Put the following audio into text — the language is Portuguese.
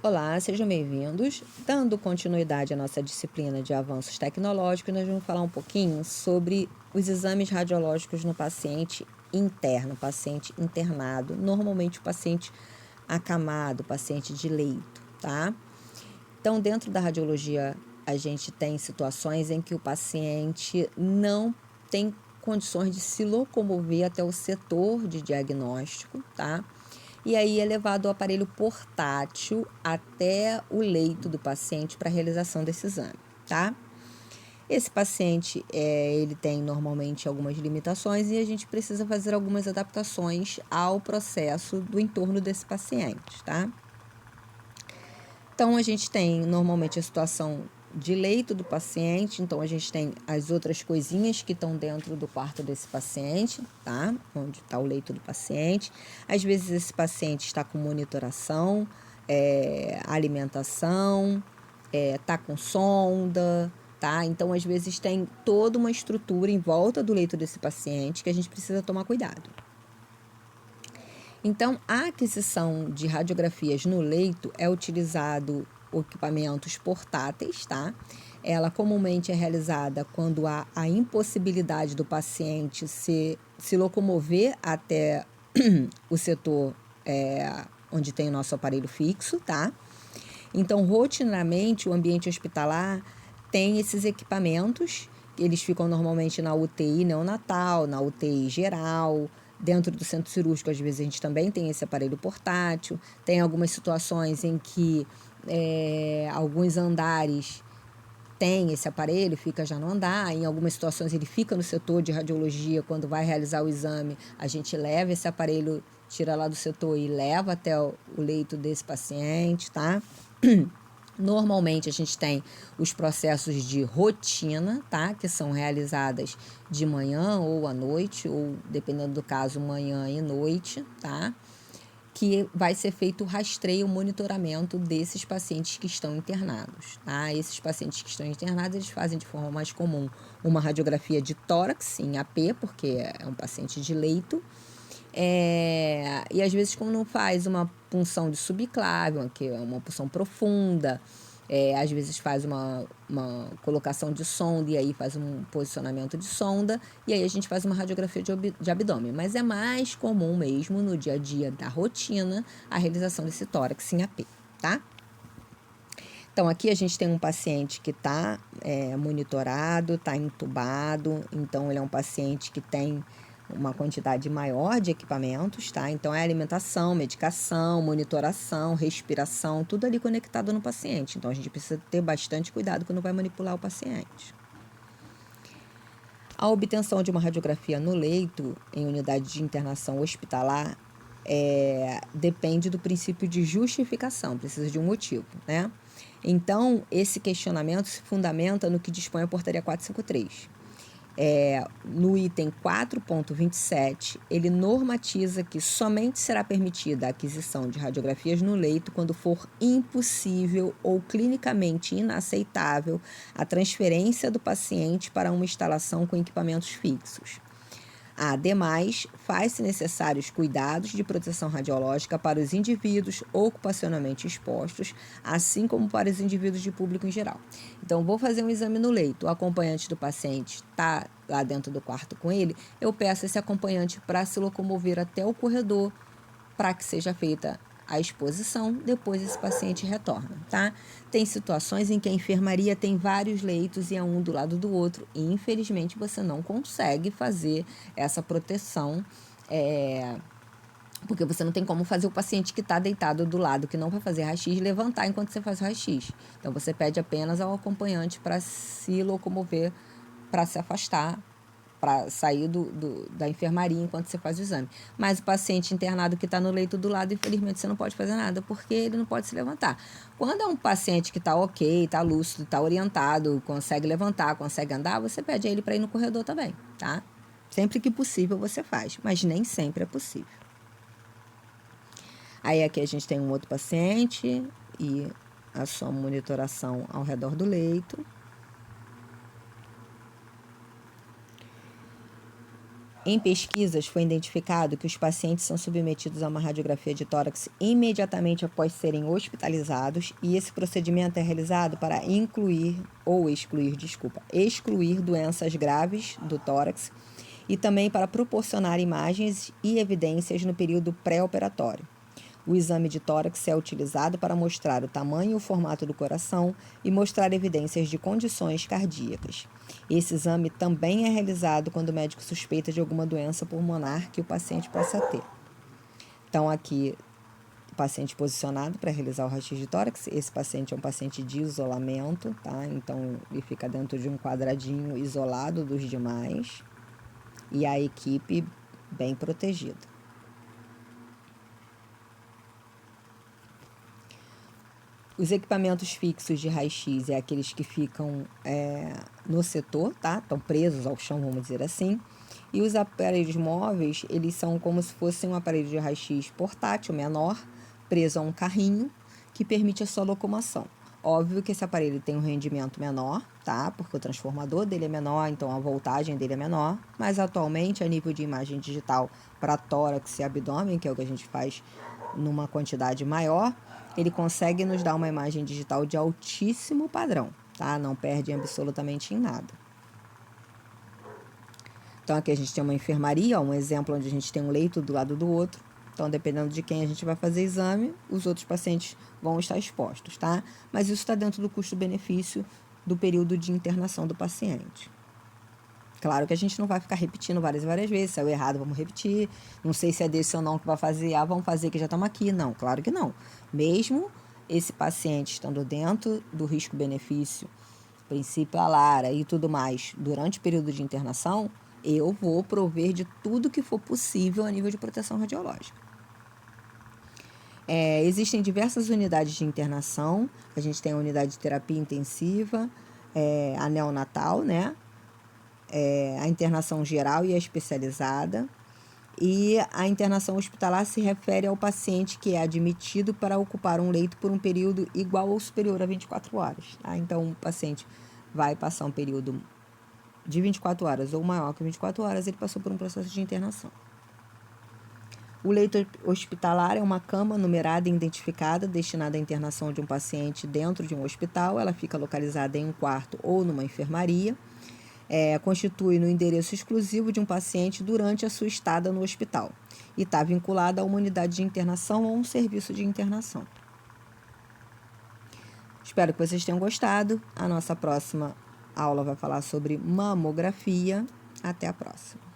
Olá, sejam bem-vindos. Dando continuidade à nossa disciplina de avanços tecnológicos, nós vamos falar um pouquinho sobre os exames radiológicos no paciente interno, paciente internado, normalmente o paciente acamado, paciente de leito, tá? Então, dentro da radiologia, a gente tem situações em que o paciente não tem condições de se locomover até o setor de diagnóstico, tá? E aí é levado o aparelho portátil até o leito do paciente para a realização desse exame, tá? Esse paciente, ele tem normalmente algumas limitações e a gente precisa fazer algumas adaptações ao processo do entorno desse paciente, tá? Então, a gente tem normalmente a situação de leito do paciente, então a gente tem as outras coisinhas que estão dentro do quarto desse paciente, tá? Onde está o leito do paciente. Às vezes esse paciente está com monitoração, alimentação, tá com sonda, tá? Então, às vezes tem toda uma estrutura em volta do leito desse paciente que a gente precisa tomar cuidado. Então, a aquisição de radiografias no leito é utilizado equipamentos portáteis, tá? Ela comumente é realizada quando há a impossibilidade do paciente se locomover até o setor onde tem o nosso aparelho fixo, tá? Então, rotineiramente, o ambiente hospitalar tem esses equipamentos, eles ficam normalmente na UTI neonatal, na UTI geral, dentro do centro cirúrgico, às vezes a gente também tem esse aparelho portátil, tem algumas situações em que alguns andares tem esse aparelho, fica já no andar, em algumas situações ele fica no setor de radiologia, quando vai realizar o exame, a gente leva esse aparelho, tira lá do setor e leva até o leito desse paciente, tá? Normalmente a gente tem os processos de rotina, tá? Que são realizadas de manhã ou à noite, ou dependendo do caso, manhã e noite, tá? Que vai ser feito o rastreio, o monitoramento desses pacientes que estão internados, tá? Esses pacientes que estão internados, eles fazem de forma mais comum uma radiografia de tórax em AP, porque é um paciente de leito, e às vezes, como não faz uma punção de subclávio, que é uma punção profunda, às vezes faz uma colocação de sonda e aí faz um posicionamento de sonda e aí a gente faz uma radiografia de abdômen. Mas é mais comum mesmo no dia a dia da rotina a realização desse tórax em AP, tá? Então, aqui a gente tem um paciente que está monitorado, está entubado, então ele é um paciente que tem uma quantidade maior de equipamentos, tá? Então, é alimentação, medicação, monitoração, respiração, tudo ali conectado no paciente. Então, a gente precisa ter bastante cuidado quando vai manipular o paciente. A obtenção de uma radiografia no leito, em unidade de internação hospitalar, depende do princípio de justificação, precisa de um motivo, né? Então, esse questionamento se fundamenta no que dispõe a portaria 453. No item 4.27, ele normatiza que somente será permitida a aquisição de radiografias no leito quando for impossível ou clinicamente inaceitável a transferência do paciente para uma instalação com equipamentos fixos. Ademais, faz-se necessários cuidados de proteção radiológica para os indivíduos ocupacionalmente expostos, assim como para os indivíduos de público em geral. Então, vou fazer um exame no leito, o acompanhante do paciente está lá dentro do quarto com ele, eu peço esse acompanhante para se locomover até o corredor para que seja feita a exposição, depois esse paciente retorna, tá? Tem situações em que a enfermaria tem vários leitos e é um do lado do outro e infelizmente você não consegue fazer essa proteção, porque você não tem como fazer o paciente que está deitado do lado, que não vai fazer raio-x, levantar enquanto você faz o raio-x. Então, você pede apenas ao acompanhante para se locomover, para se afastar, para sair da enfermaria enquanto você faz o exame. Mas o paciente internado que está no leito do lado, infelizmente, você não pode fazer nada, porque ele não pode se levantar. Quando é um paciente que está ok, está lúcido, está orientado, consegue levantar, consegue andar, você pede a ele para ir no corredor também, tá? Sempre que possível você faz, mas nem sempre é possível. Aí aqui a gente tem um outro paciente e a sua monitoração ao redor do leito. Em pesquisas, foi identificado que os pacientes são submetidos a uma radiografia de tórax imediatamente após serem hospitalizados, e esse procedimento é realizado para excluir doenças graves do tórax e também para proporcionar imagens e evidências no período pré-operatório. O exame de tórax é utilizado para mostrar o tamanho e o formato do coração e mostrar evidências de condições cardíacas. Esse exame também é realizado quando o médico suspeita de alguma doença pulmonar que o paciente possa ter. Então, aqui, o paciente posicionado para realizar o raio-x de tórax. Esse paciente é um paciente de isolamento, tá? Então, ele fica dentro de um quadradinho isolado dos demais e a equipe bem protegida. Os equipamentos fixos de raio-x é aqueles que ficam no setor, tá? Estão presos ao chão, vamos dizer assim. E os aparelhos móveis, eles são como se fossem um aparelho de raio-x portátil menor, preso a um carrinho, que permite a sua locomoção. Óbvio que esse aparelho tem um rendimento menor, tá? Porque o transformador dele é menor, então a voltagem dele é menor. Mas atualmente, a nível de imagem digital para tórax e abdômen, que é o que a gente faz numa quantidade maior, ele consegue nos dar uma imagem digital de altíssimo padrão, tá? Não perde absolutamente em nada. Então, aqui a gente tem uma enfermaria, um exemplo onde a gente tem um leito do lado do outro. Então, dependendo de quem a gente vai fazer exame, os outros pacientes vão estar expostos, tá? Mas isso está dentro do custo-benefício do período de internação do paciente. Claro que a gente não vai ficar repetindo várias e várias vezes. Se é o errado, vamos repetir. Não sei se é desse ou não que vai fazer. Vamos fazer que já estamos aqui. Não, claro que não. Mesmo esse paciente estando dentro do risco-benefício, princípio ALARA e tudo mais, durante o período de internação, eu vou prover de tudo que for possível a nível de proteção radiológica. Existem diversas unidades de internação. A gente tem a unidade de terapia intensiva, a neonatal, né? A internação geral e a especializada. E a internação hospitalar se refere ao paciente que é admitido para ocupar um leito por um período igual ou superior a 24 horas. Tá? Então, o paciente vai passar um período de 24 horas ou maior que 24 horas, ele passou por um processo de internação. O leito hospitalar é uma cama numerada e identificada destinada à internação de um paciente dentro de um hospital. Ela fica localizada em um quarto ou numa enfermaria. Constitui no endereço exclusivo de um paciente durante a sua estada no hospital e está vinculada a uma unidade de internação ou um serviço de internação. Espero que vocês tenham gostado. A nossa próxima aula vai falar sobre mamografia. Até a próxima.